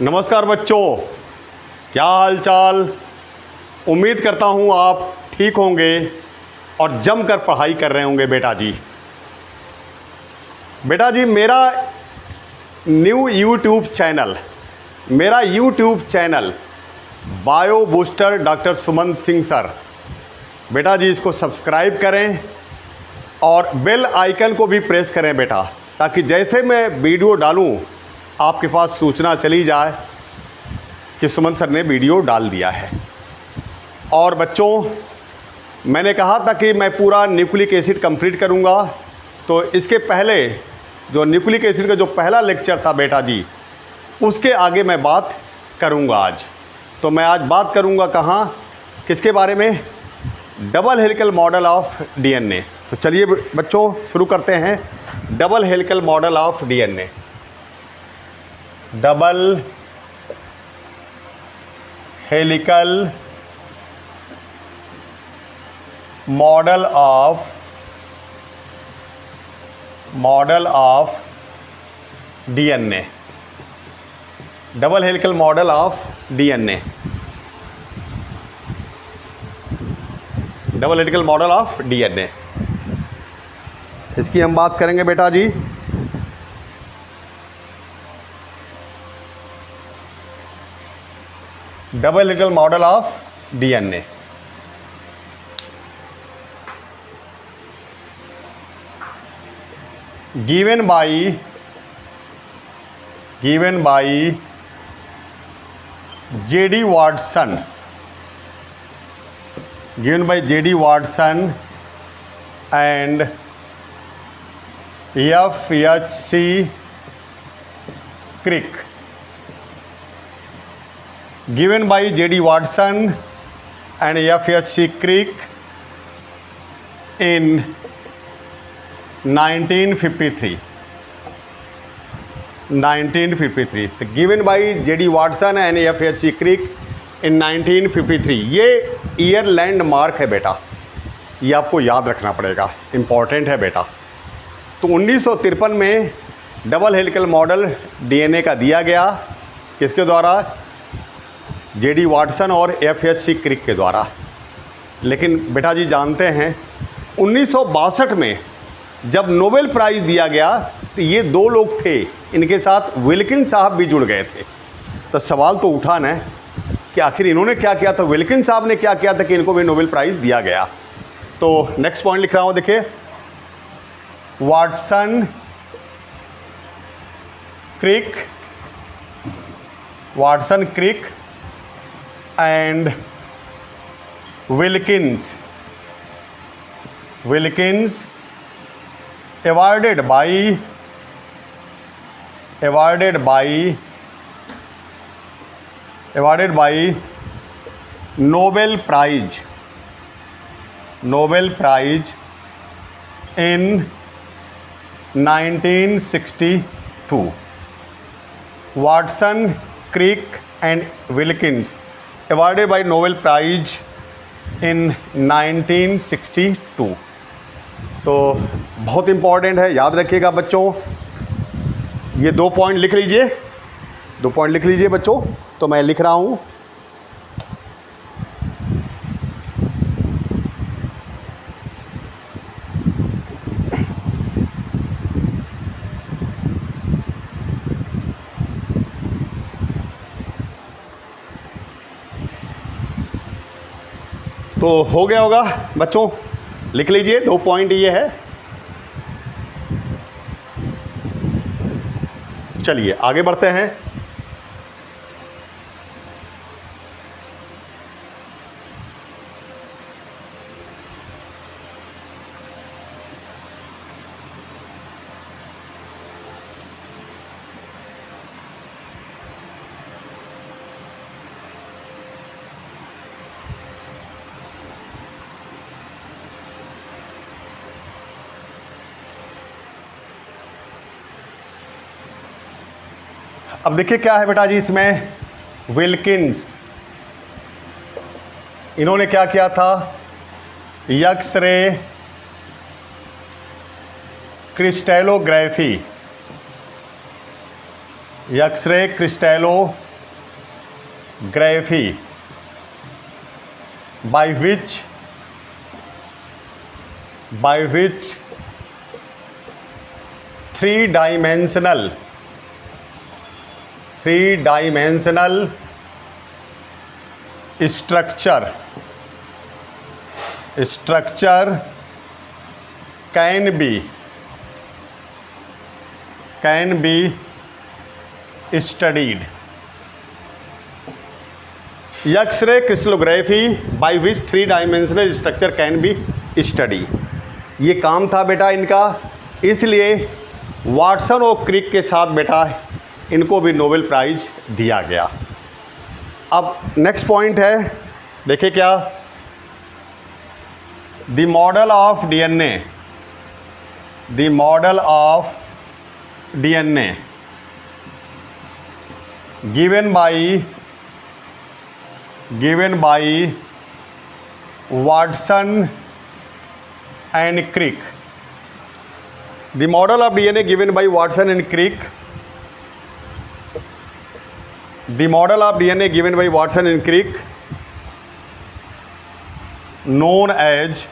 नमस्कार बच्चों, क्या हाल चाल। उम्मीद करता हूँ आप ठीक होंगे और जमकर पढ़ाई कर रहे होंगे। बेटा जी मेरा new YouTube channel bio booster doctor Sumant Singh sir. बेटा जी इसको सब्सक्राइब करें और बेल आइकन को भी प्रेस करें बेटा, ताकि जैसे मैं वीडियो डालूं आपके पास सूचना चली जाए कि सुमंत सर ने वीडियो डाल दिया है। और बच्चों, मैंने कहा था कि मैं पूरा न्यूक्लिक एसिड कंप्लीट करूंगा, तो इसके पहले जो न्यूक्लिक एसिड का जो पहला लेक्चर था बेटा जी, उसके आगे मैं बात करूंगा आज। तो मैं आज बात करूंगा कहाँ, किसके बारे में? Double helical model of DNA. तो चलिए बच्चों शुरू करते हैं। Double helical model of DNA. Double helical model of DNA. Double helical model of DNA. Double helical model of DNA, इसकी हम बात करेंगे बेटा जी। Double helical model of DNA. given by J.D. Watson, and F.H.C. Crick. Given by J.D. Watson and F.H.C. Crick in 1953. तो given by J.D. Watson and F.H.C. क्रिक इन 1953। ये year landmark है बेटा, ये आपको याद रखना पड़ेगा, इम्पॉर्टेंट है बेटा। तो 1953 में डबल हेलिकल मॉडल डीएनए का दिया गया, किसके द्वारा? J.D. वाटसन और F.H.C. क्रिक के द्वारा। लेकिन बेटा जी जानते हैं 1962 में जब नोबेल प्राइज़ दिया गया तो ये दो लोग थे, इनके साथ विल्किन साहब भी जुड़ गए थे। तो सवाल तो उठा ना कि आखिर इन्होंने क्या किया था, विल्किन साहब ने क्या किया था कि इनको भी नोबेल प्राइज़ दिया गया। तो नेक्स्ट पॉइंट लिख रहा हूँ, देखिए। Watson Crick and Wilkins awarded by Nobel Prize in 1962. Watson, Crick and Wilkins awarded by Nobel Prize in 1962. तो बहुत इम्पॉर्टेंट है, याद रखिएगा बच्चों। ये 2 पॉइंट लिख लीजिए बच्चों। तो मैं लिख रहा हूँ। तो हो गया होगा बच्चों, लिख लीजिए। 2 पॉइंट ये है। चलिए आगे बढ़ते हैं। अब देखिए क्या है बेटा जी इसमें। विल्किंस, इन्होंने क्या किया था? X-ray crystallography, X-ray crystallography graphy by which three-dimensional structure can be studied. X-ray crystallography by which three dimensional structure can be study. ये काम था बेटा इनका, इसलिए वाटसन और क्रिक के साथ बेटा इनको भी नोबेल प्राइज़ दिया गया। अब नेक्स्ट पॉइंट है, देखिए क्या, the model of DNA given by Watson and Crick. The model of DNA given by Watson and Crick. The model of DNA given by Watson and Crick, known as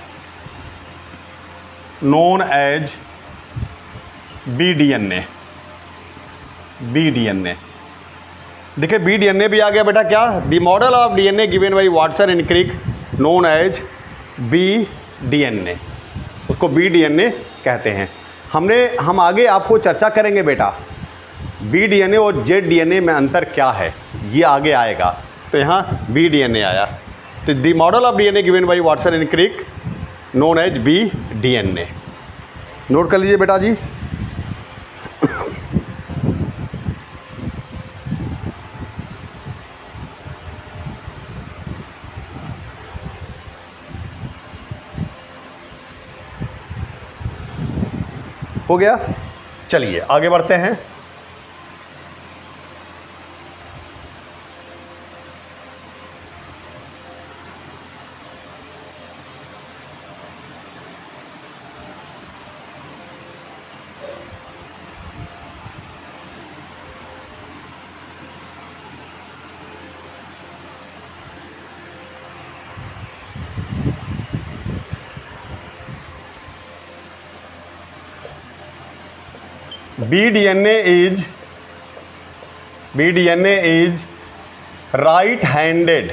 BDNA. देखिए BDNA भी आ गया बेटा, क्या, the model of DNA given by Watson and Crick known as BDNA, उसको BDNA कहते हैं। हम आगे आपको चर्चा करेंगे बेटा BDNA और ZDNA में अंतर क्या है, ये आगे आएगा। तो यहाँ BDNA आया, तो the model of DNA given by Watson and Crick known as BDNA। Note कर लीजिए बेटा जी। हो गया, चलिए आगे बढ़ते हैं। BDNA is right-handed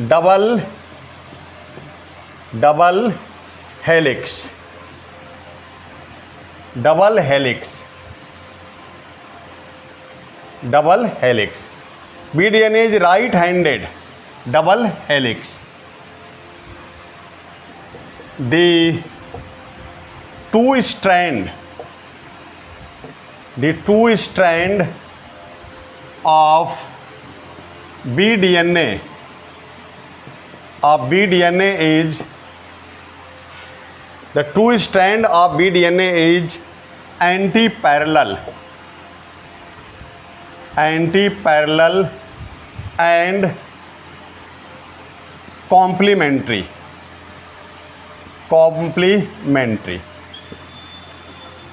double helix. BDNA is right-handed double helix. The two strand of BDNA is anti-parallel and complementary.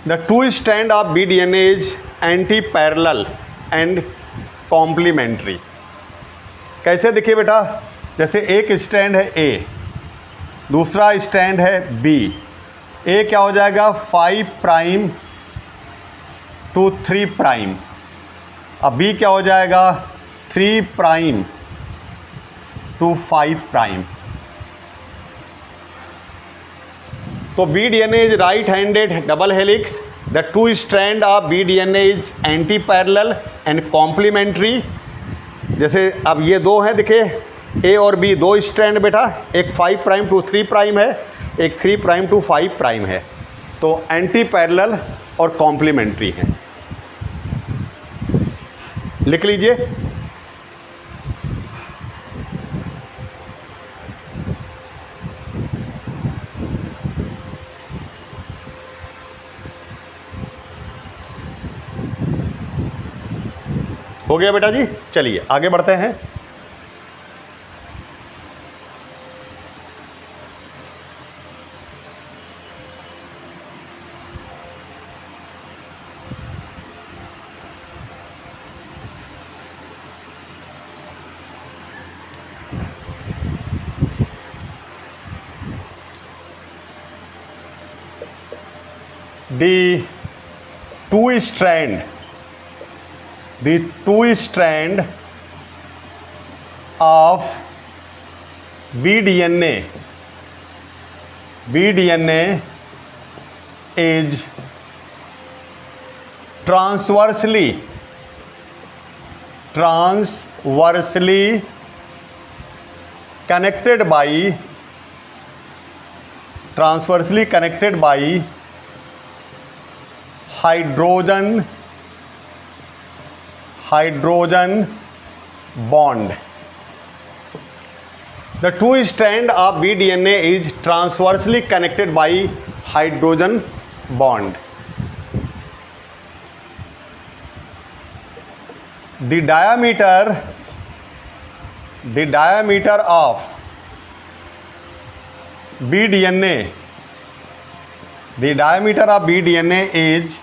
The two strand of BDNA is anti-parallel and complementary. कैसे देखिए बेटा, जैसे एक स्ट्रैंड है A, दूसरा स्ट्रैंड है B। A क्या हो जाएगा 5 प्राइम टू 3 प्राइम, अब B क्या हो जाएगा 3 प्राइम टू 5 प्राइम। तो BDNA is right-handed double helix. The two strand of BDNA is anti-parallel and complementary. जैसे अब ये दो हैं, देखिए A और B दो स्ट्रैंड बेटा, एक 5 प्राइम टू 3 प्राइम है, एक 3 प्राइम टू 5 प्राइम है, तो एंटी पैरेलल और कॉम्प्लीमेंट्री हैं। लिख लीजिए। हो गया बेटा जी, चलिए आगे बढ़ते हैं। the two strand of BDNA is transversely connected by hydrogen bond. The two strand of BDNA is transversely connected by hydrogen bond. The diameter of BDNA is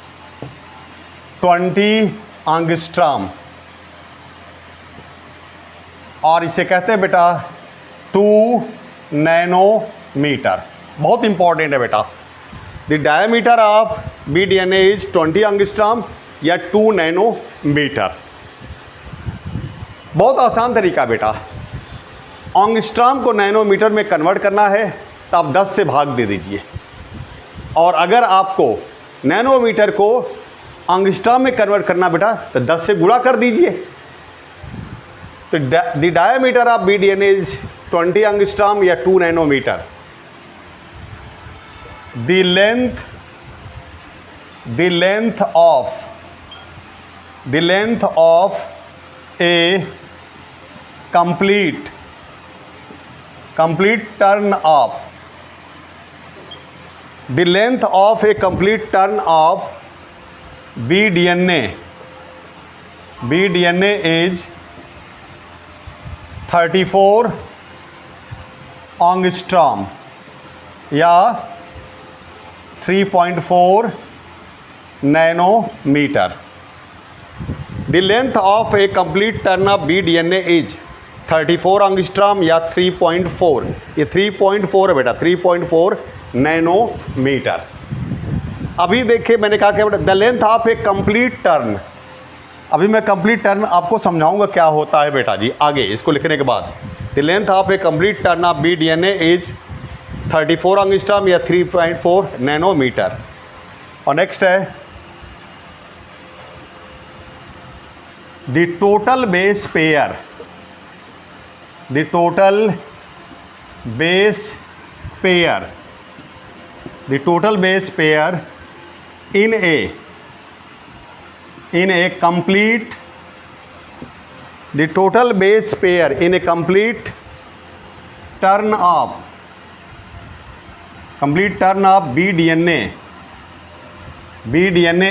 20 angstrom और इसे कहते हैं बेटा 2 नैनोमीटर। बहुत इंपॉर्टेंट है बेटा। The diameter of BDNA is 20 angstrom या 2 nanometer. बहुत आसान तरीका बेटा। एंगस्ट्रॉम को नैनोमीटर में कन्वर्ट करना है तो आप 10 से भाग दे दीजिए, और अगर आपको नैनोमीटर को एंगस्ट्रॉम में कन्वर्ट करना बेटा तो 10 से गुणा कर दीजिए। तो the diameter of BDNA is 20 angstrom या 2 nanometer. The length of a complete turn of the length of a complete turn of BDNA is 34 angstrom या 3.4 nanometre. The length of a complete turn of BDNA is 34 angstrom या 3.4, ये 3.4 है बेटा, 3.4 nanometre. अभी देखिए मैंने कहा कि बेटा the length of a complete turn, अभी मैं कंप्लीट टर्न आपको समझाऊंगा क्या होता है बेटा जी आगे इसको लिखने के बाद। The length of a complete turn of BDNA is 34 angstrom या 3.4 नैनोमीटर। और नेक्स्ट है the total base pair in a complete turn of BDNA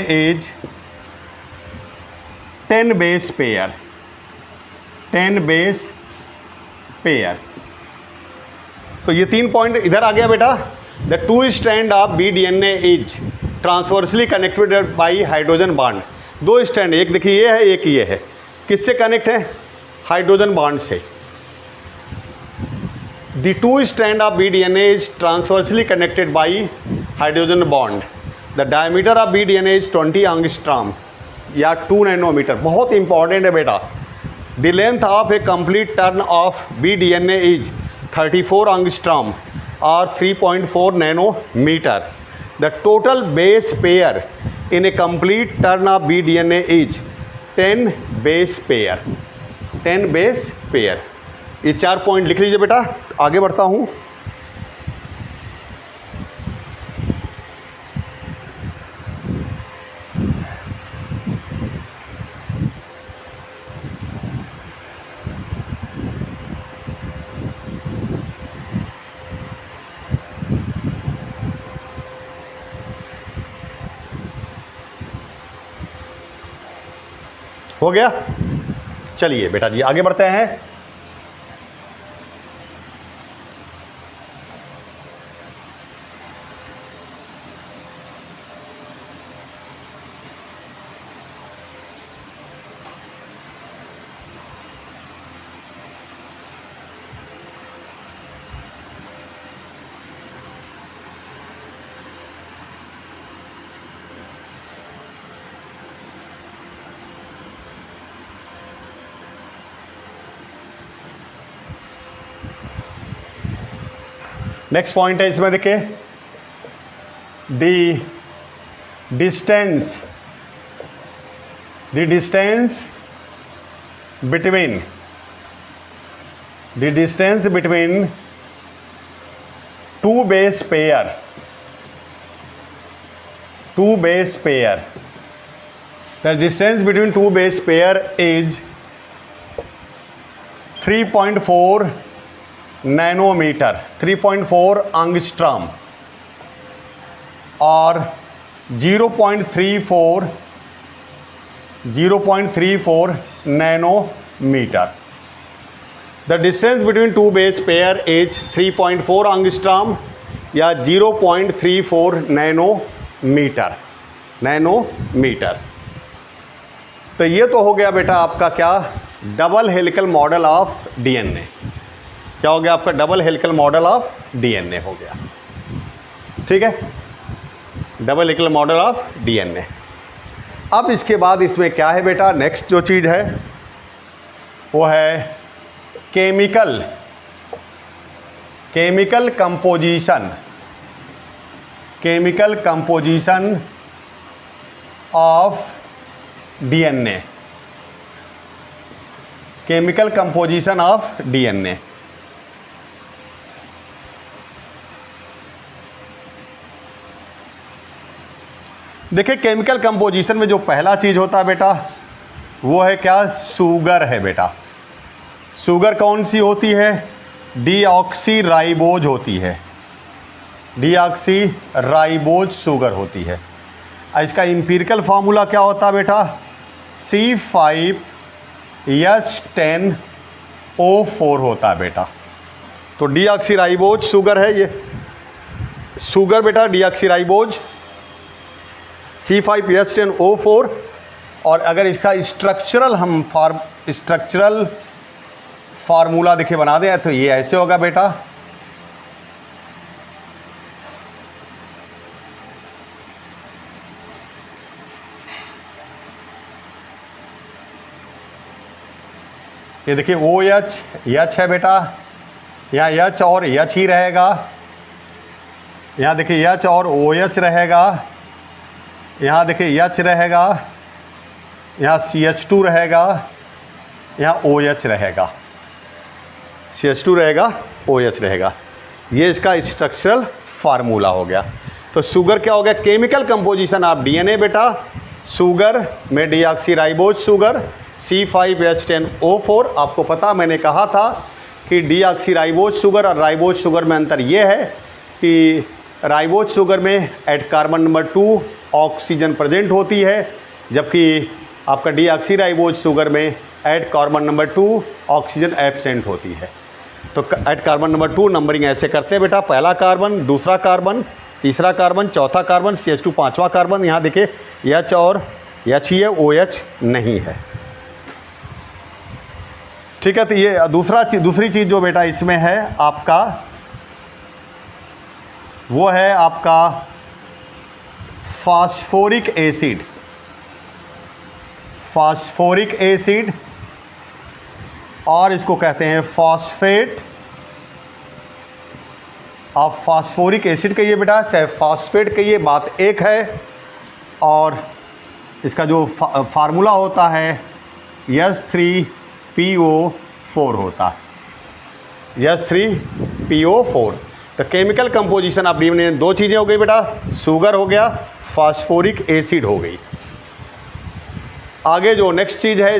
is 10 base pair। तो ये 3 पॉइंट इधर आ गया बेटा। The two strand of BDNA is transversally connected by hydrogen bond. 2 strand, एक देखिए ये है, एक ये है। किससे कनेक्ट है? हाइड्रोजन बॉन्ड से। The two strand of BDNA is transversally connected by hydrogen bond. The diameter of BDNA is 20 angstrom या 2 नैनोमीटर। बहुत इंपॉर्टेंट है बेटा। The length of a complete turn of BDNA is 34 angstrom और 3.4 nanometer. The total base pair in a complete turn of BDNA is 10 base pair. 10 base pair. ये 4 point लिख लीजिए बेटा। आगे बढ़ता हूँ। हो गया? चलिए बेटा जी आगे बढ़ते हैं। नेक्स्ट पॉइंट है इसमें देखिए, the distance between two base pair the distance between two base pair is 3.4 nanometer, 3.4 angstrom or 0.34 nanometer. The distance between two base pair is 3.4 angstrom या 0.34 नैनोमीटर। तो ये तो हो गया बेटा आपका क्या, double helical model of DNA. क्या हो गया आपका, double helical model of DNA हो गया। ठीक है, double helical model of DNA. अब इसके बाद इसमें क्या है बेटा, नेक्स्ट जो चीज़ है वो है chemical composition of DNA. Chemical composition of DNA. देखिए केमिकल कंपोजिशन में जो पहला चीज़ होता है बेटा वो है क्या, शुगर है बेटा। शुगर कौन सी होती है, डीऑक्सीराइबोज होती है, डीऑक्सीराइबोज शुगर होती है। इसका एम्पिरिकल फार्मूला क्या होता है बेटा, C5H10O4 होता है बेटा। तो डीऑक्सीराइबोज शुगर है ये शुगर बेटा, डीऑक्सीराइबोज C5H10O4। और अगर इसका स्ट्रक्चरल फार्मूला देखिए बना दें तो ये ऐसे होगा बेटा, ये देखिए OH है बेटा, यहाँ H और H ही रहेगा, यहाँ देखिए H और OH रहेगा, यहाँ देखिए H रहेगा, यहाँ CH2 रहेगा, यहाँ OH रहेगा, CH2 रहेगा, OH रहेगा। ये इसका स्ट्रक्चरल फार्मूला हो गया। तो शुगर क्या हो गया, केमिकल कंपोजिशन ऑफ डीएनए बेटा, शुगर में डीऑक्सीराइबोज शुगर C5H10O4। आपको पता, मैंने कहा था कि डीऑक्सीराइबोज शुगर और राइबोज शुगर में अंतर ये है कि राइबोज शुगर में at carbon number 2 oxygen present होती है, जबकि आपका डीऑक्सीराइबोज शुगर में at carbon number 2 oxygen absent होती है। तो एट कार्बन नंबर 2 नंबरिंग ऐसे करते हैं बेटा, पहला कार्बन, दूसरा कार्बन, तीसरा कार्बन, चौथा कार्बन, CH2 पाँचवा कार्बन। यहाँ देखिए H और H ही है, OH नहीं है। ठीक है, तो ये दूसरी चीज़ जो बेटा इसमें है आपका, वो है आपका फास्फोरिक एसिड और इसको कहते हैं फॉस्फेट। आप फास्फोरिक एसिड कहिए बेटा, चाहे फॉस्फेट कहिए, बात एक है। और इसका जो फार्मूला होता है H3PO4 होता है, H3PO4। तो केमिकल कंपोजिशन ऑफ डीएनए दो चीज़ें हो गई बेटा, शुगर हो गया, फास्फोरिक एसिड हो गई। आगे जो नेक्स्ट चीज़ है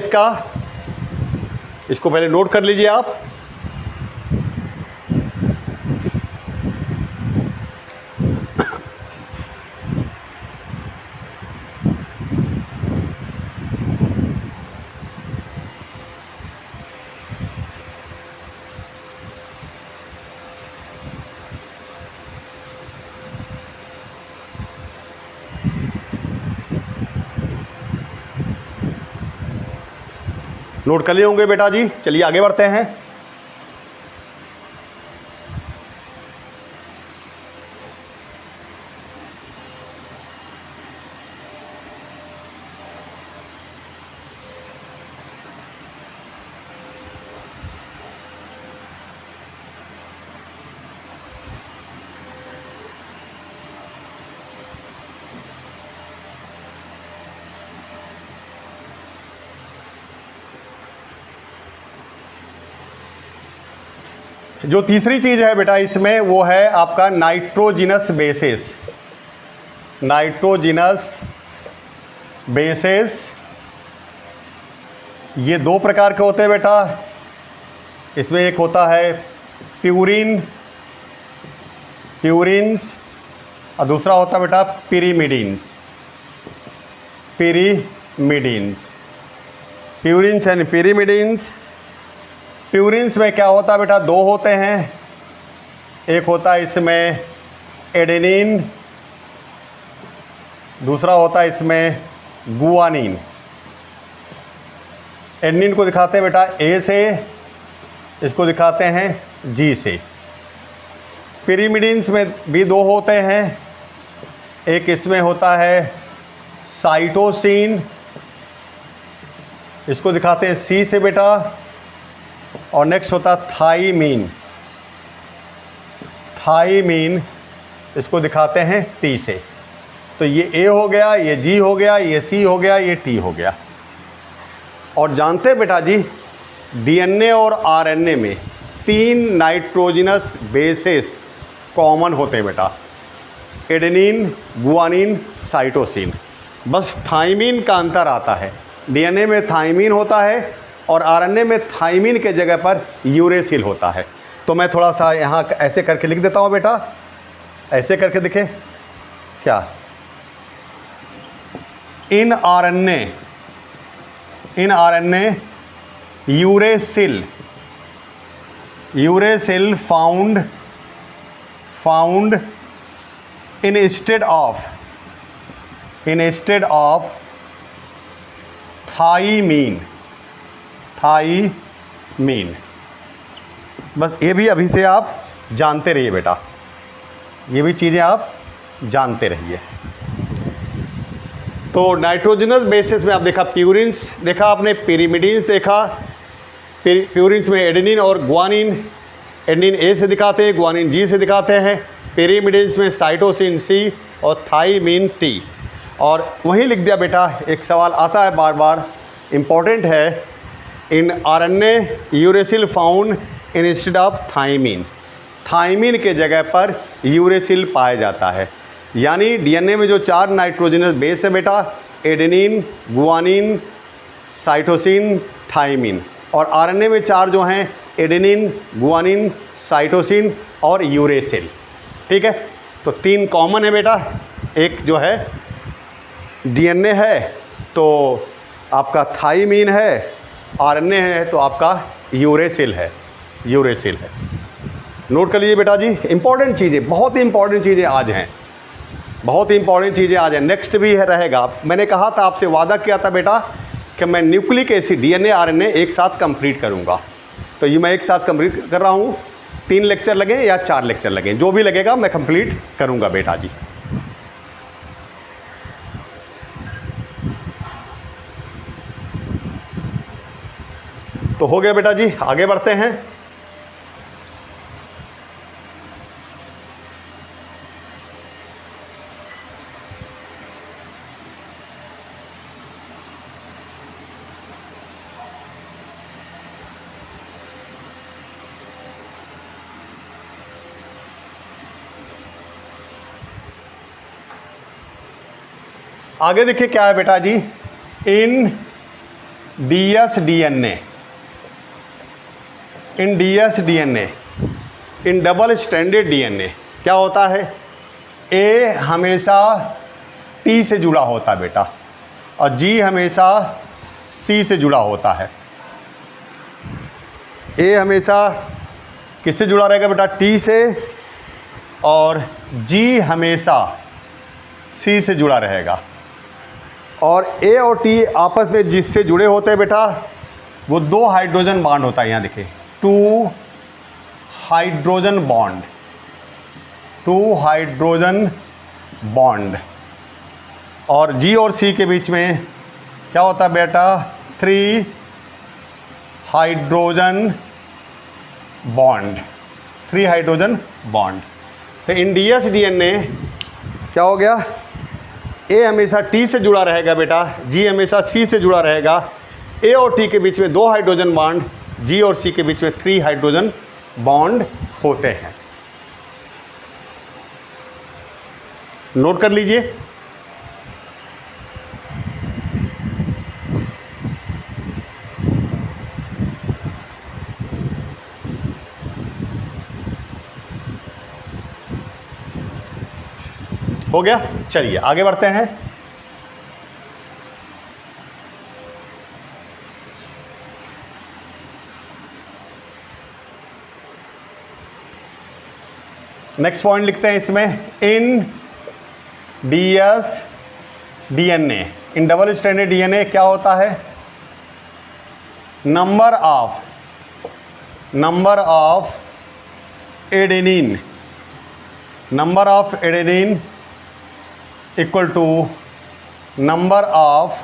इसको पहले नोट कर लीजिए आप। नोट कर लिए होंगे बेटा जी, चलिए आगे बढ़ते हैं। जो तीसरी चीज़ है बेटा इसमें वो है आपका नाइट्रोजिनस बेसेस। नाइट्रोजिनस बेसेस ये दो प्रकार के होते हैं बेटा। इसमें एक होता है प्यूरिन्स और दूसरा होता है बेटा pyrimidines. Purines and pyrimidines. Purines में क्या होता है बेटा, दो होते हैं। एक होता है इसमें एडेनिन, दूसरा होता है इसमें गुआनिन। एडेनिन को दिखाते हैं बेटा ए से, इसको दिखाते हैं जी से। पिरीमिडीन्स में भी दो होते हैं। एक इसमें होता है साइटोसिन, इसको दिखाते हैं सी से बेटा, और नेक्स्ट होता है थाइमीन, इसको दिखाते हैं टी से। तो ये ए हो गया, ये जी हो गया, ये सी हो गया, ये टी हो गया। और जानते हैं बेटा जी डीएनए और आरएनए में 3 नाइट्रोजिनस बेसेस कॉमन होते हैं बेटा, एडेनिन, गुआनिन, साइटोसिन। बस थाइमीन का अंतर आता है। डीएनए में थाइमीन होता है और आरएनए में थाइमीन के जगह पर यूरेसिल होता है। तो मैं थोड़ा सा यहाँ ऐसे करके लिख देता हूँ बेटा, ऐसे करके दिखे क्या। In RNA uracil found instead of thymine. बस ये भी अभी से आप जानते रहिए बेटा, ये भी चीज़ें आप जानते रहिए। तो नाइट्रोजनस बेसिस में आप देखा प्यूरिन्स देखा आपने, पिरीमिडीन्स देखा। प्यूरिन्स में एडेनिन और गुआनिन, एडेनिन ए से दिखाते हैं, गुआनिन जी से दिखाते हैं। पिरीमिडीन्स में साइटोसिन सी और थाइमीन टी। और वहीं लिख दिया बेटा, एक सवाल आता है बार बार, इम्पॉर्टेंट है, in RNA uracil found instead of thymine. Thymine के जगह पर यूरेसिल पाया जाता है। यानी डीएनए में जो 4 नाइट्रोजनस बेस है बेटा, एडेनिन, गुआनिन, साइटोसिन, थाइमीन, और आरएनए में 4 जो हैं एडेनिन, गुआनिन, साइटोसिन और यूरेसिल। ठीक है, तो 3 कॉमन है बेटा। एक जो है डीएनए है तो आपका थाइमीन है, आरएनए है तो आपका यूरेसिल है। नोट कर लीजिए बेटा जी, इंपॉर्टेंट चीज़ें, बहुत ही इंपॉर्टेंट चीज़ें आज हैं, बहुत ही इंपॉर्टेंट चीज़ें आज हैं। नेक्स्ट भी है रहेगा। मैंने कहा था आपसे, वादा किया था बेटा कि मैं न्यूक्लिक एसिड डीएनए आरएनए एक साथ कंप्लीट करूँगा। तो ये मैं एक साथ कंप्लीट कर रहा हूँ। 3 लेक्चर लगे या 4 लेक्चर लगे, जो भी लगेगा मैं कंप्लीट करूँगा बेटा जी। तो हो गया बेटा जी, आगे बढ़ते हैं। आगे देखिए क्या है बेटा जी, in DS DNA, in double stranded DNA क्या होता है, ए हमेशा टी से जुड़ा होता है बेटा, और जी हमेशा सी से जुड़ा होता है। ए हमेशा किससे जुड़ा रहेगा बेटा, टी से, और जी हमेशा सी से जुड़ा रहेगा। और ए और टी आपस में जिससे जुड़े होते हैं बेटा, वो 2 हाइड्रोजन बॉन्ड होता है। यहाँ देखिए 2 हाइड्रोजन बॉन्ड। और जी और सी के बीच में क्या होता है बेटा, 3 हाइड्रोजन बॉन्ड। तो इन डीएस डीएनए क्या हो गया, ए हमेशा टी से जुड़ा रहेगा बेटा, जी हमेशा सी से जुड़ा रहेगा। ए और टी के बीच में 2 हाइड्रोजन बॉन्ड, जी और सी के बीच में 3 हाइड्रोजन बॉन्ड होते हैं। नोट कर लीजिए। हो गया, चलिए आगे बढ़ते हैं। नेक्स्ट पॉइंट लिखते हैं इसमें, in DS DNA, in double stranded DNA क्या होता है? Number of adenine equal to number of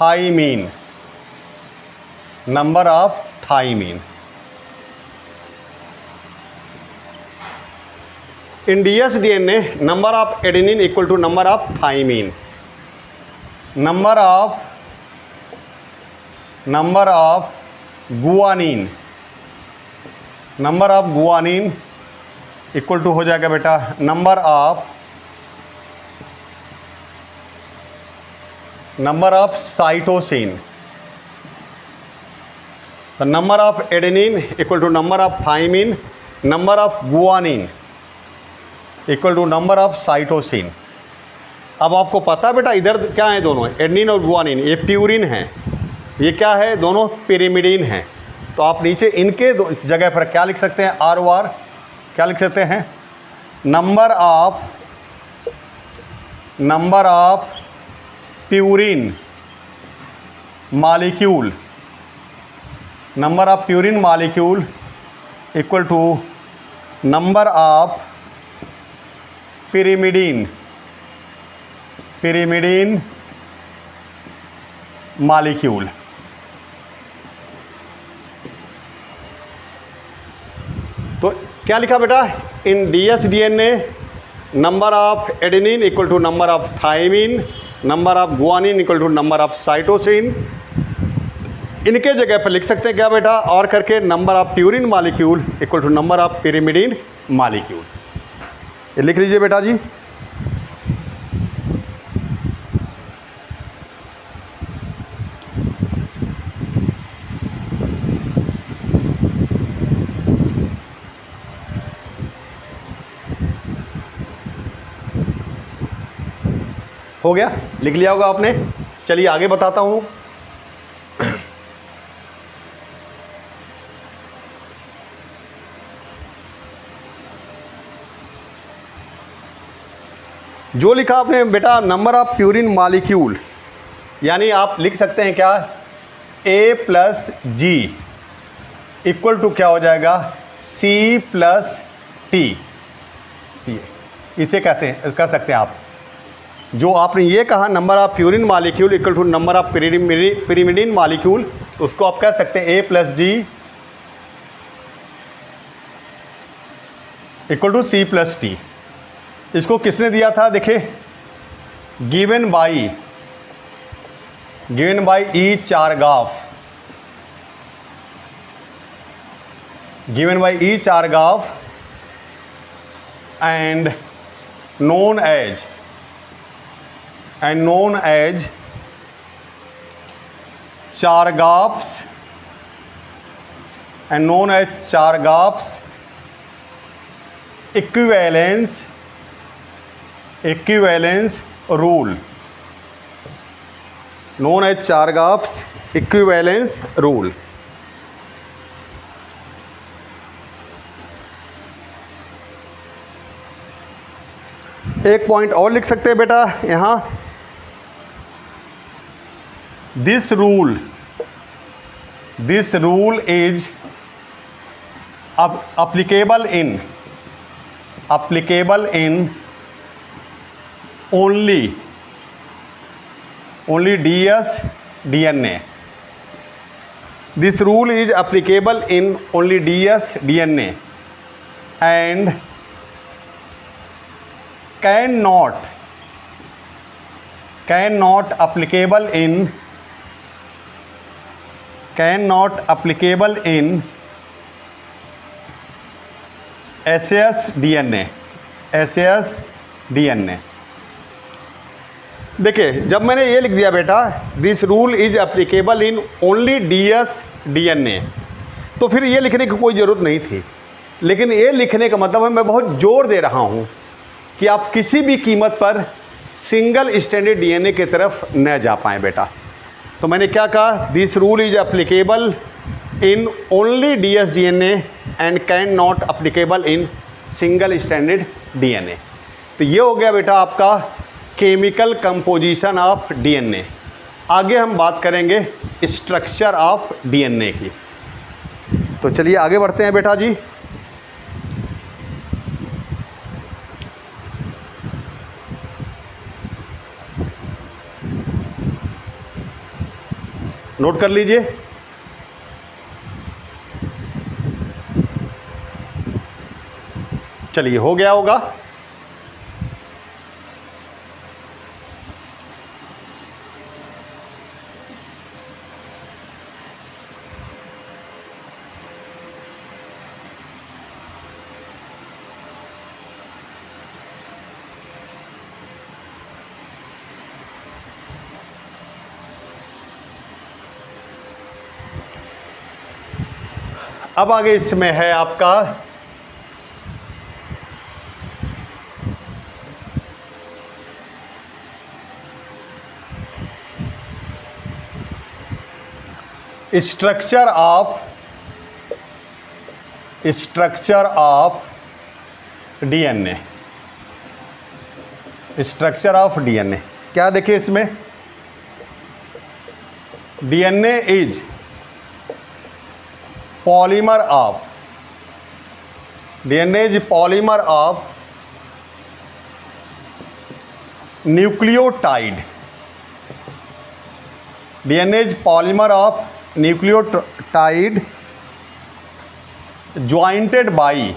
thymine, in dsDNA number of adenine equal to number of thymine, number of guanine equal to हो जाएगा बेटा number of cytosine. तो number of adenine equal to number of thymine, number of guanine equal to number of cytosine. अब आपको पता है बेटा इधर क्या है, दोनों एडेनिन और गुआनिन ये प्यूरिन है, ये क्या है, दोनों पिरिमिडीन हैं। तो आप नीचे इनके जगह पर क्या लिख सकते हैं, आर ओ आर क्या लिख सकते हैं, number of purine molecule, number of purine molecule equal to number of pyrimidine molecule. तो क्या लिखा बेटा, in dsDNA number of adenine equal to number of thymine, number of guanine equal to number of cytosine. इनके जगह पर लिख सकते हैं क्या बेटा, और करके number of purine molecule equal to number of pyrimidine molecule. ये लिख लीजिए बेटा जी। हो गया, लिख लिया होगा आपने। चलिए आगे बताता हूँ। जो लिखा आपने बेटा नंबर ऑफ प्यूरिन मॉलिक्यूल, यानी आप लिख सकते हैं क्या, A+G इक्वल टू क्या हो जाएगा, C+T। इसे कह सकते हैं आप। जो आपने ये कहा number of purine molecule equal to number of pyrimidine molecule, उसको आप कह सकते हैं A+G इक्वल टू C+T। इसको किसने दिया था, देखिए given by E चारगाफ and known as Chargaff's equivalence rule, known as Chargaff's equivalence rule। एक पॉइंट और लिख सकते हैं बेटा यहाँ, this rule is applicable in only dsDNA। This rule is applicable in only dsDNA and cannot applicable in can not applicable in SAS DNA। SAS DNA। देखिए जब मैंने ये लिख दिया बेटा this rule is applicable in only DS DNA, तो फिर ये लिखने की कोई ज़रूरत नहीं थी। लेकिन ये लिखने का मतलब है मैं बहुत जोर दे रहा हूँ कि आप किसी भी कीमत पर सिंगल स्टैंडर्ड DNA की तरफ न जा पाएँ बेटा। तो मैंने क्या कहा, this rule is applicable in only DS DNA and can not applicable in single standard DNA। तो ये हो गया बेटा आपका केमिकल कंपोजिशन ऑफ DNA। आगे हम बात करेंगे स्ट्रक्चर ऑफ DNA की। तो चलिए आगे बढ़ते हैं बेटा जी। नोट कर लीजिए। चलिए हो गया होगा। अब आगे इसमें है आपका structure of DNA। Structure of DNA क्या देखिए इसमें, DNA is polymer of nucleotide. DNA is polymer of nucleotide jointed by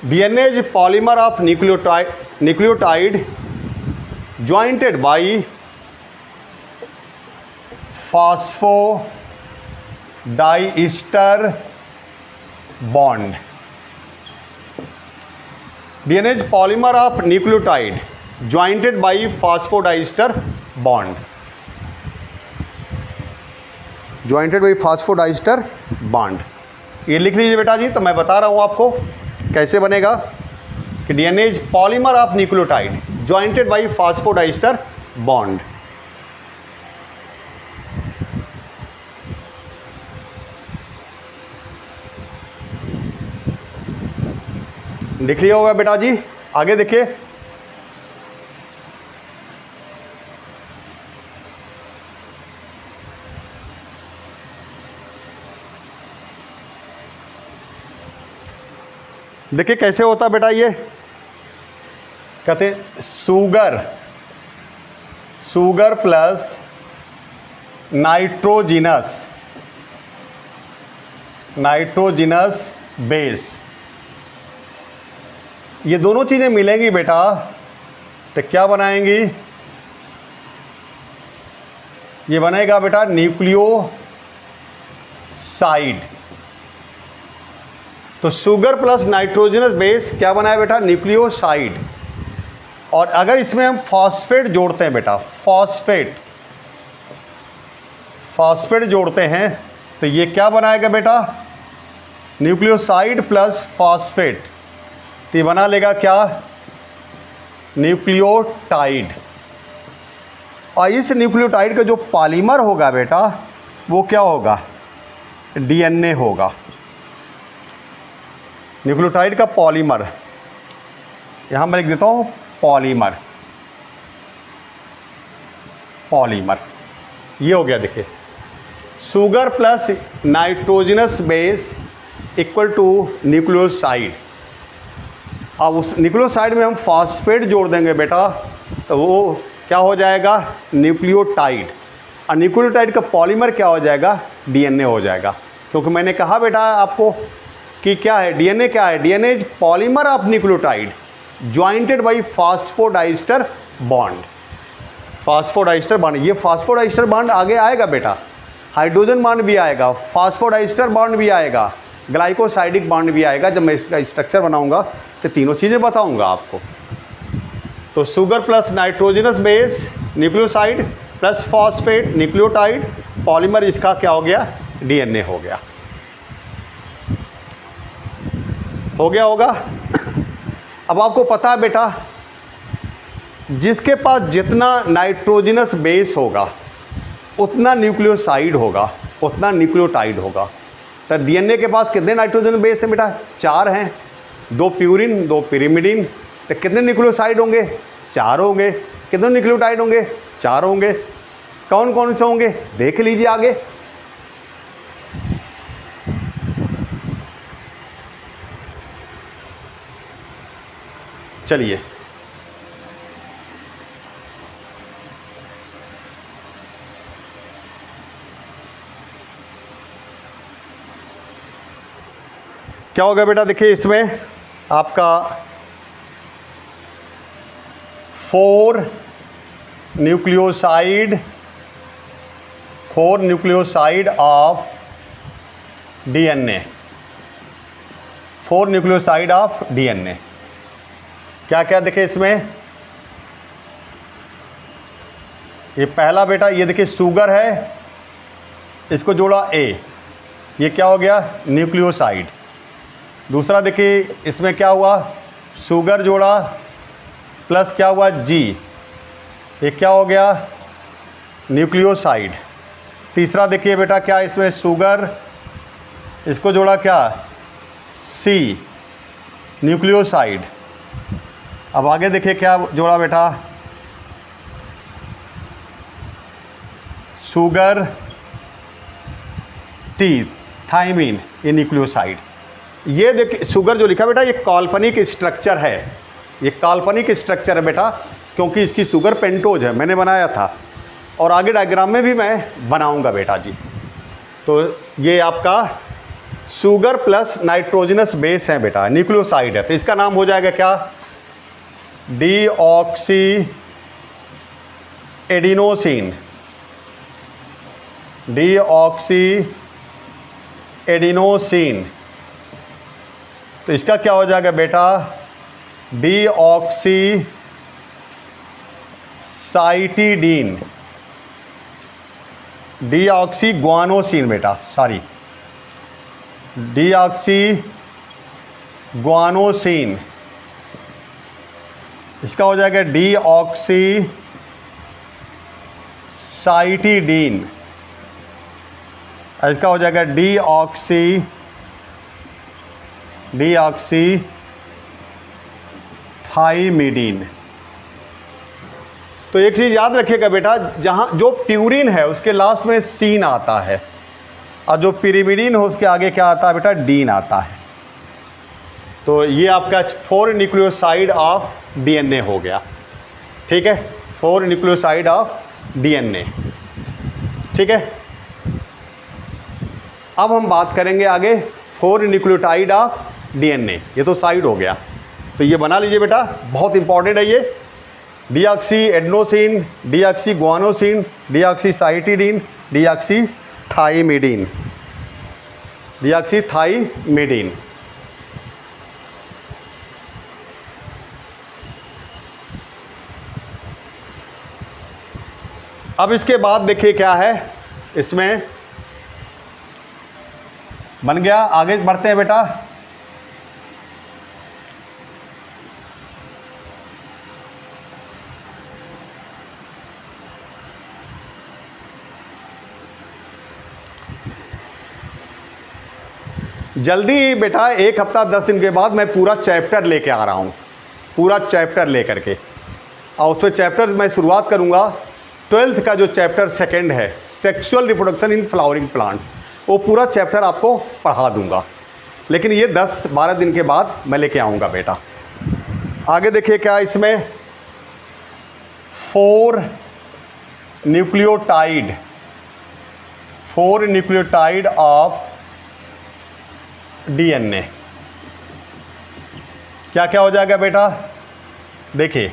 DNA is polymer of nucleotide jointed by phosphodiester bond। DNA is polymer of nucleotide jointed by phosphodiester bond। Jointed by phosphodiester bond. ये लिख लीजिए बेटा जी। तो मैं बता रहा हूँ आपको कैसे बनेगा कि DNA is polymer of nucleotide jointed by phosphodiester bond. लिख लिया होगा बेटा जी। आगे देखिए, देखिए कैसे होता बेटा। ये कहते हैं शुगर प्लस नाइट्रोजिनस बेस, ये दोनों चीज़ें मिलेंगी बेटा तो क्या बनाएंगी, ये बनेगा बेटा न्यूक्लियोसाइड। तो शुगर प्लस नाइट्रोजनस बेस क्या बनाया बेटा, न्यूक्लियोसाइड। और अगर इसमें हम फॉस्फेट जोड़ते हैं बेटा, फॉस्फेट जोड़ते हैं तो ये क्या बनाएगा बेटा, न्यूक्लियोसाइड प्लस फॉस्फेट, तो ये बना लेगा क्या, न्यूक्लियोटाइड। और इस न्यूक्लियोटाइड का जो पॉलीमर होगा बेटा वो क्या होगा, DNA होगा। न्यूक्लियोटाइड का पॉलीमर, यहाँ मैं लिख देता हूँ पॉलीमर, ये हो गया। देखिए sugar plus nitrogenous base equal to nucleoside. अब उस न्यूक्लियोसाइड में हम फॉस्फेट जोड़ देंगे बेटा तो वो क्या हो जाएगा, न्यूक्लियोटाइड। और न्यूक्लियोटाइड का पॉलीमर क्या हो जाएगा, DNA हो जाएगा। क्योंकि मैंने कहा बेटा आपको कि क्या है, DNA क्या है, DNA is polymer of nucleotide jointed by phosphodiester bond. Phosphodiester bond, ये फास्फोडाइस्टर बॉन्ड आगे आएगा बेटा, हाइड्रोजन बॉन्ड भी आएगा, फास्फोडाइस्टर बॉन्ड भी आएगा, ग्लाइकोसाइडिक बॉन्ड भी आएगा। जब मैं इसका स्ट्रक्चर बनाऊंगा तो तीनों चीज़ें बताऊंगा आपको। तो sugar plus nitrogenous base nucleoside plus phosphate nucleotide polymer, इसका क्या हो गया, डीएनए हो गया। हो गया होगा। अब आपको पता है बेटा, जिसके पास जितना नाइट्रोजनस बेस होगा उतना न्यूक्लियोसाइड होगा, उतना न्यूक्लियोटाइड होगा। तो डीएनए के पास कितने नाइट्रोजन बेस हैं बेटा, 4 हैं, 2 प्यूरिन 2 पिरिमिडिन। तो कितने न्यूक्लियोसाइड होंगे, 4 होंगे। कितने न्यूक्लियोटाइड होंगे, 4 होंगे। कौन कौन से होंगे देख लीजिए आगे। चलिए क्या होगा बेटा, देखिए इसमें आपका 4 nucleoside of DNA, 4 nucleoside of DNA. क्या क्या देखिए इसमें, ये पहला बेटा, ये देखिए शुगर है, इसको जोड़ा ए, ये क्या हो गया, न्यूक्लियोसाइड। दूसरा देखिए इसमें क्या हुआ, शुगर जोड़ा प्लस क्या हुआ जी, ये क्या हो गया, न्यूक्लियोसाइड। तीसरा देखिए बेटा क्या इसमें, शुगर, इसको जोड़ा क्या, सी, न्यूक्लियोसाइड। अब आगे देखिए क्या जोड़ा बेटा, शुगर टी, थाइमीन, ये न्यूक्लियोसाइड। ये देखिए शुगर जो लिखा बेटा, ये काल्पनिक स्ट्रक्चर है, ये काल्पनिक स्ट्रक्चर है बेटा, क्योंकि इसकी शुगर पेंटोज है, मैंने बनाया था और आगे डायग्राम में भी मैं बनाऊंगा बेटा जी। तो ये आपका शुगर प्लस नाइट्रोजनस बेस है बेटा, न्यूक्लियोसाइड है, तो इसका नाम हो जाएगा क्या, डीऑक्सी एडिनोसिन, डीऑक्सी एडिनोसिन। तो इसका क्या हो जाएगा बेटा, डीऑक्सी साइटिडीन, डीऑक्सी ग्वानोसिन बेटा, सॉरी, डीऑक्सी ग्वानोसिन। इसका हो जाएगा डीऑक्सी साइटिडीन, इसका हो जाएगा डीऑक्सी थाइमिडीन। तो एक चीज़ याद रखिएगा बेटा, जहाँ जो प्यूरिन है उसके लास्ट में सीन आता है और जो पिरिमिडीन हो उसके आगे क्या आता है बेटा, डीन आता है। तो ये आपका 4 न्यूक्लियोसाइड ऑफ डीएनए हो गया, ठीक है, 4 न्यूक्लियोसाइड ऑफ डीएनए, ठीक है। अब हम बात करेंगे आगे 4 न्यूक्लियोटाइड ऑफ डीएनए, ये तो साइड हो गया, तो ये बना लीजिए बेटा, बहुत इंपॉर्टेंट है ये। Deoxy adenosine, deoxy guanosine, deoxy cytidine, deoxy thymidine, deoxy thymidine. अब इसके बाद देखिए क्या है, इसमें बन गया, आगे बढ़ते हैं बेटा। जल्दी बेटा, 1 हफ्ता 10 दिन के बाद मैं पूरा चैप्टर लेके आ रहा हूँ, पूरा चैप्टर लेकर के, और उसमें चैप्टर मैं शुरुआत करूँगा 12th का जो चैप्टर 2 है, sexual reproduction in flowering plant, वो पूरा चैप्टर आपको पढ़ा दूंगा। लेकिन ये 10-12 दिन के बाद मैं लेके आऊँगा बेटा। आगे देखिए क्या इसमें, 4 न्यूक्लियोटाइड ऑफ डीएनए। क्या क्या हो जाएगा बेटा, देखिए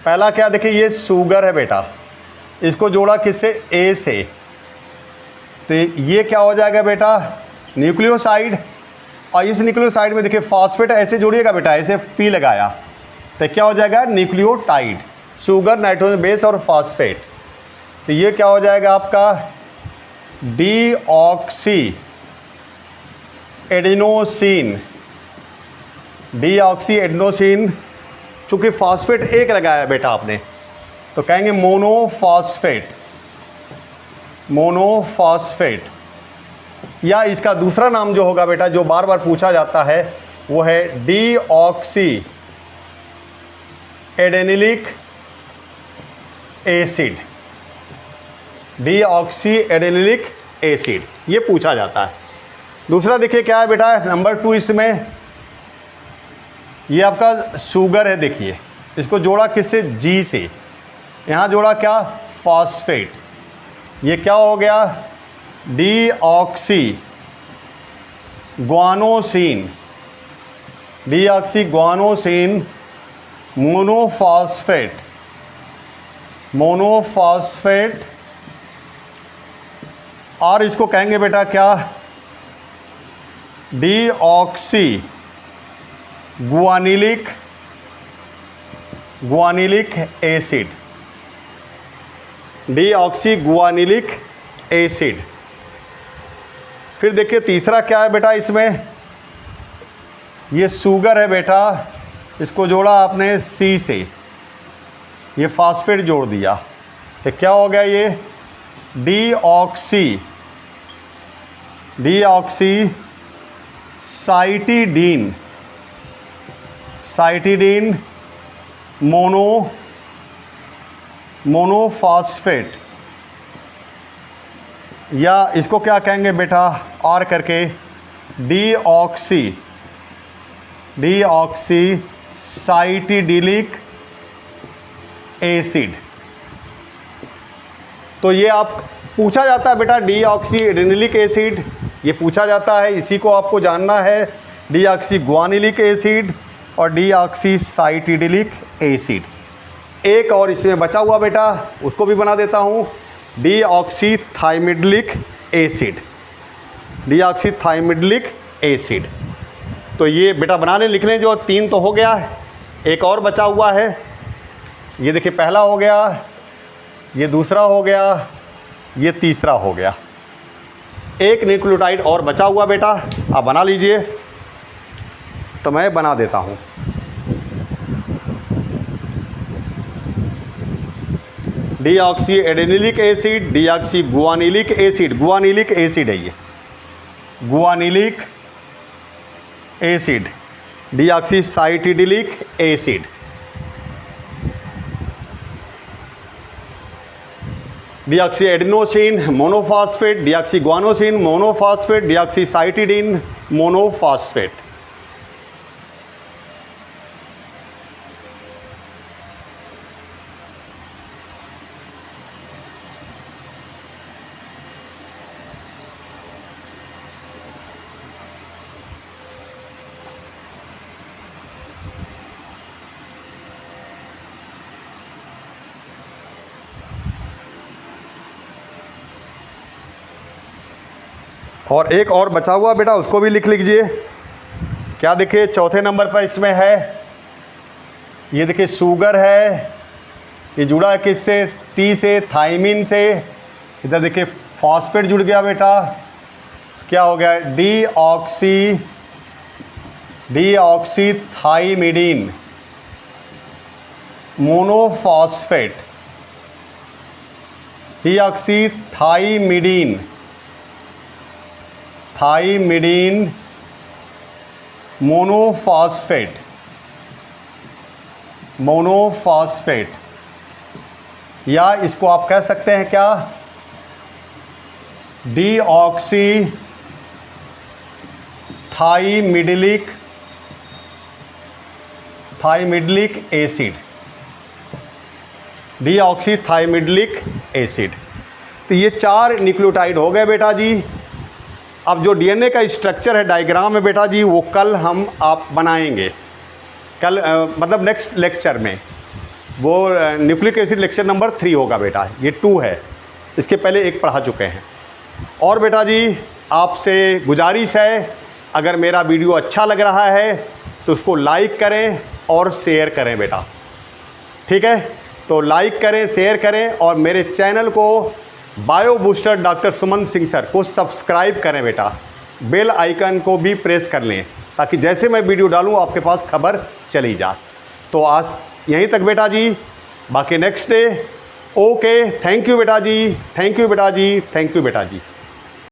पहला क्या, देखिए ये शुगर है बेटा, इसको जोड़ा किससे, ए से, तो ये क्या हो जाएगा बेटा, न्यूक्लियोसाइड। और इस न्यूक्लियोसाइड में देखिए फॉस्फेट ऐसे जोड़िएगा बेटा, ऐसे पी लगाया तो क्या हो जाएगा, न्यूक्लियोटाइड। शुगर, नाइट्रोजन बेस और फॉस्फेट, तो ये क्या हो जाएगा आपका डीऑक्सी एडिनोसिन। डीऑक्सी एडिनोसिन, चूँकि फॉस्फेट एक लगाया बेटा आपने तो कहेंगे मोनोफॉस्फेट। मोनोफॉस्फेट, या इसका दूसरा नाम जो होगा बेटा, जो बार बार पूछा जाता है, वो है deoxy adenylic acid. Deoxy adenylic acid, ये पूछा जाता है। दूसरा देखिए क्या है बेटा, नंबर 2 इसमें, ये आपका शुगर है, देखिए इसको जोड़ा किससे, जी से, यहाँ जोड़ा क्या, फॉस्फेट। ये क्या हो गया, deoxy guanosine. Deoxy guanosine monophosphate. Monophosphate, और इसको कहेंगे बेटा क्या, deoxy guanylic acid. Deoxy guanylic acid. फिर देखिए तीसरा क्या है बेटा, इसमें ये शुगर है बेटा, इसको जोड़ा आपने सी से, ये फॉस्फेट जोड़ दिया तो क्या हो गया, ये डीऑक्सी साइटिडीन। साइटिडीन मोनोफॉस्फेट, या इसको क्या कहेंगे बेटा, और करके डीऑक्सी साइटिडिलिक एसिड। तो ये आप पूछा जाता है बेटा, डीऑक्सी एडेनिलिक एसिड, ये पूछा जाता है, इसी को आपको जानना है, डीऑक्सी गुआनिलिक एसिड और डीऑक्सी साइटिडिलिक एसिड। एक और इसमें बचा हुआ बेटा, उसको भी बना देता हूँ, deoxy thymidylic acid. Deoxy thymidylic acid, तो ये बेटा बनाने लिख लें, जो 3 तो हो गया है, एक और बचा हुआ है, ये देखिए पहला हो गया, ये दूसरा हो गया, ये तीसरा हो गया। एक न्यूक्लियोटाइड और बचा हुआ बेटा, आप बना लीजिए, तो मैं बना देता हूँ। Deoxy adenylic acid, deoxy guanylic acid. Guanylic acid है ये, guanylic acid, deoxy cytidylic acid. Deoxy adenosine monophosphate, deoxy guanosine monophosphate, deoxy cytidine monophosphate. और एक और बचा हुआ बेटा, उसको भी लिख लीजिए। क्या देखिए चौथे नंबर पर इसमें है, ये देखिए शुगर है, ये जुड़ा है किससे, टी से, थाइमिन से। इधर देखिए फॉस्फेट जुड़ गया बेटा, क्या हो गया, deoxy thymidine monophosphate. Deoxy thymidine monophosphate, या इसको आप कह सकते हैं क्या, deoxy thymidylic acid. Deoxy thymidylic acid. तो ये 4 न्यूक्लियोटाइड हो गए बेटा जी। अब जो डीएनए का स्ट्रक्चर है, डायग्राम है बेटा जी, वो कल हम आप बनाएंगे, कल मतलब नेक्स्ट लेक्चर में। वो न्यूक्लिक एसिड लेक्चर नंबर 3 होगा बेटा, ये 2 है, इसके पहले 1 पढ़ा चुके हैं। और बेटा जी आपसे गुजारिश है, अगर मेरा वीडियो अच्छा लग रहा है तो उसको लाइक करें और शेयर करें बेटा, ठीक है। तो लाइक करें, शेयर करें और मेरे चैनल को bio booster doctor Sumant Singh sir को सब्सक्राइब करें बेटा, बेल आइकन को भी प्रेस कर लें ताकि जैसे मैं वीडियो डालूँ आपके पास खबर चली जाए। तो आज यहीं तक बेटा जी, बाकी next day. Okay, thank you बेटा जी, थैंक यू बेटा जी, थैंक यू बेटा जी।